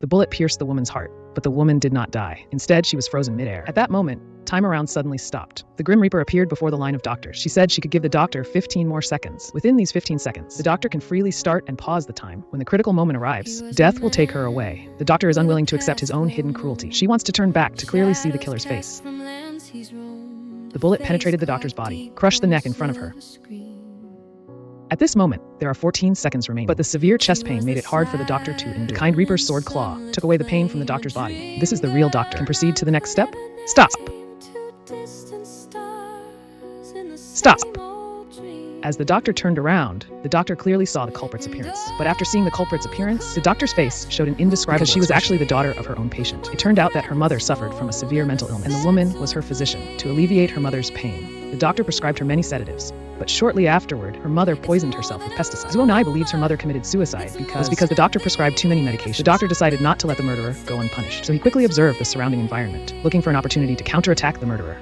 The bullet pierced the woman's heart, but the woman did not die. Instead, she was frozen midair. At that moment, time around suddenly stopped. The Grim Reaper appeared before the line of doctors. She said she could give the doctor 15 more seconds. Within these 15 seconds, the doctor can freely start and pause the time. When the critical moment arrives, death will take her away. The doctor is unwilling to accept his own hidden cruelty. She wants to turn back to clearly see the killer's face. The bullet penetrated the doctor's body, crushed the neck in front of her. At this moment, there are 14 seconds remaining, but the severe chest pain made it hard for the doctor to endure. The kind Reaper's sword claw took away the pain from the doctor's body. This is the real doctor. Can proceed to the next step. Stop! Stop! As the doctor turned around, the doctor clearly saw the culprit's appearance. But after seeing the culprit's appearance, the doctor's face showed an indescribable expression. She was actually the daughter of her own patient. It turned out that her mother suffered from a severe mental illness, and the woman was her physician. To alleviate her mother's pain, the doctor prescribed her many sedatives. But shortly afterward, her mother poisoned herself with pesticides. Zuo believes her mother committed suicide because the doctor prescribed too many medications. The doctor decided not to let the murderer go unpunished, so he quickly observed the surrounding environment, looking for an opportunity to counterattack the murderer.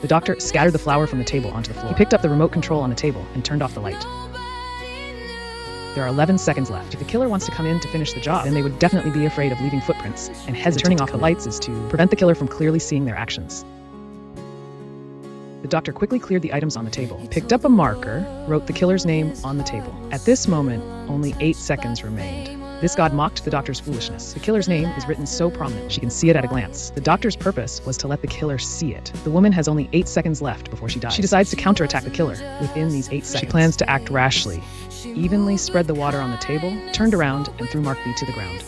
The doctor scattered the flour from the table onto the floor. He picked up the remote control on the table and turned off the light. There are 11 seconds left. If the killer wants to come in to finish the job, then they would definitely be afraid of leaving footprints and hesitate. Turning off the lights is to prevent the killer from clearly seeing their actions. The doctor quickly cleared the items on the table. He picked up a marker, wrote the killer's name on the table. At this moment, only 8 seconds remained. This god mocked the doctor's foolishness. The killer's name is written so prominent, she can see it at a glance. The doctor's purpose was to let the killer see it. The woman has only 8 seconds left before she dies. She decides to counterattack the killer within these 8 seconds. She plans to act rashly. She evenly spread the water on the table, turned around, and threw Mark B to the ground.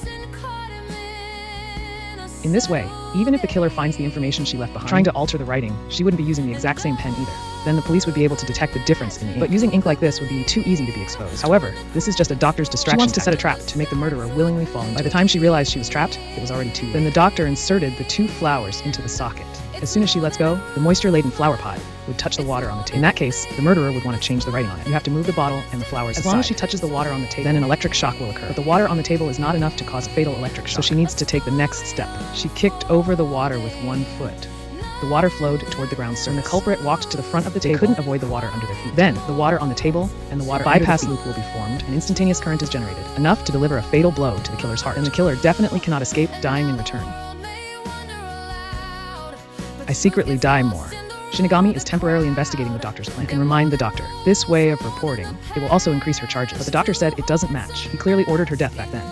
In this way, even if the killer finds the information she left behind, trying to alter the writing, she wouldn't be using the exact same pen either. Then the police would be able to detect the difference in the ink. But using ink like this would be too easy to be exposed. However, this is just a doctor's distraction. She wants to set a trap to make the murderer willingly fall into it. By the time she realized she was trapped, it was already too late. Then the doctor inserted the 2 flowers into the socket. As soon as she lets go, the moisture-laden flower pot would touch the water on the table. In that case, the murderer would want to change the writing on it. You have to move the bottle and the flowers aside. As long as she touches the water on the table, then an electric shock will occur. But the water on the table is not enough to cause a fatal electric shock, so she needs to take the next step. She kicked over the water with 1 foot. The water flowed toward the ground surface, and the culprit walked to the front of the table. They couldn't avoid the water under their feet. Then, the water on the table and the water bypass loop will be formed. An instantaneous current is generated, enough to deliver a fatal blow to the killer's heart. And the killer definitely cannot escape dying in return. I secretly die more. Shinigami is temporarily investigating the doctor's plan. You can remind the doctor. This way of reporting, it will also increase her charges. But the doctor said it doesn't match. He clearly ordered her death back then.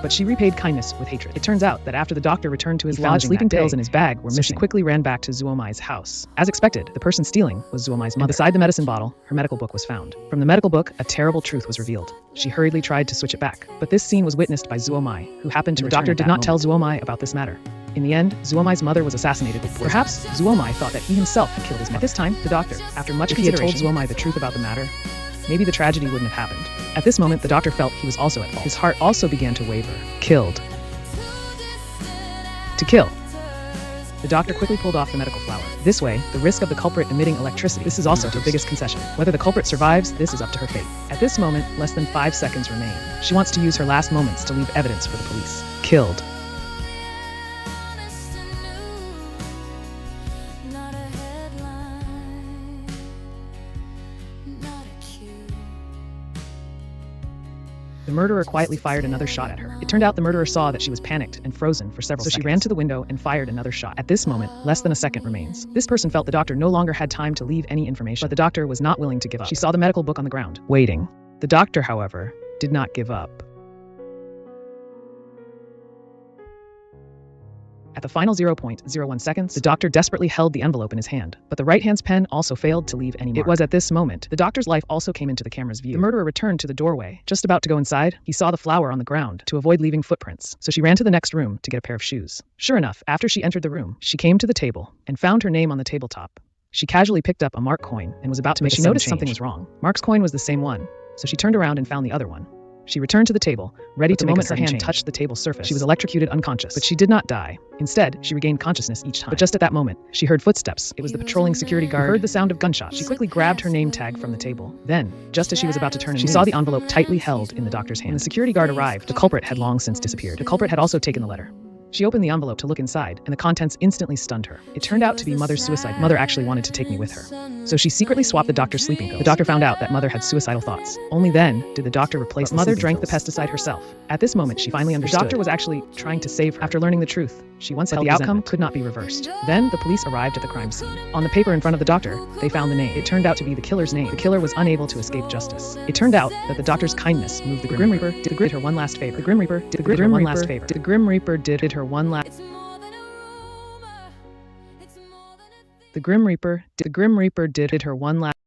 But she repaid kindness with hatred. It turns out that after the doctor returned to his lodge, sleeping pills in his bag were missing. So she quickly ran back to Zuomai's house. As expected, the person stealing was Zuomai's mother. And beside the medicine bottle, her medical book was found. From the medical book, a terrible truth was revealed. She hurriedly tried to switch it back. But this scene was witnessed by Zuomai, who happened to return. The doctor did not tell Zuomai about this matter. In the end, Zuomai's mother was assassinated with poison. Perhaps Zuomai thought that he himself had killed his mother. At this time, the doctor, after much consideration, he had told Zuomai the truth about the matter, maybe the tragedy wouldn't have happened. At this moment, the doctor felt he was also at fault. His heart also began to waver. Killed. To kill. The doctor quickly pulled off the medical flower. This way, the risk of the culprit emitting electricity. This is also her biggest concession. Whether the culprit survives, this is up to her fate. At this moment, less than 5 seconds remain. She wants to use her last moments to leave evidence for the police. Killed. The murderer quietly fired another shot at her. It turned out the murderer saw that she was panicked and frozen for several seconds. So she ran to the window and fired another shot. At this moment, less than a second remains. This person felt the doctor no longer had time to leave any information, but the doctor was not willing to give up. She saw the medical book on the ground, waiting. The doctor, however, did not give up. At the final 0.01 seconds, the doctor desperately held the envelope in his hand, but the right hand's pen also failed to leave any mark. It was at this moment the doctor's life also came into the camera's view. The murderer returned to the doorway. Just about to go inside, he saw the flower on the ground to avoid leaving footprints, so she ran to the next room to get a pair of shoes. Sure enough, after she entered the room, she came to the table and found her name on the tabletop. She casually picked up a Mark coin and was about to make a sudden change. She noticed something was wrong. Mark's coin was the same one, so she turned around and found the other one. She returned to the table, ready to make a sudden change. The moment her hand touched the table surface, she was electrocuted unconscious, but she did not die. Instead, she regained consciousness each time. But just at that moment, she heard footsteps. It was the patrolling security guard who heard the sound of gunshots. She quickly grabbed her name tag from the table. Then, just as she was about to turn and leave, she saw the envelope tightly held in the doctor's hand. When the security guard arrived, the culprit had long since disappeared. The culprit had also taken the letter. She opened the envelope to look inside, and the contents instantly stunned her. It turned out to be Mother's suicide. Mother actually wanted to take me with her. So she secretly swapped the doctor's sleeping pills. The doctor found out that Mother had suicidal thoughts. Only then did the doctor replace Mother drank the pesticide herself. At this moment, she finally understood. The doctor was actually trying to save her. After learning the truth, she once held the outcome could not be reversed. Then the police arrived at the crime scene. On the paper in front of the doctor, they found the name. It turned out to be the killer's name. The killer was unable to escape justice. It turned out that the doctor's kindness moved the Grim Reaper. Did her one last favor. The Grim Reaper did her one last favor. The Grim Reaper did her one last. The Grim Reaper did her one last.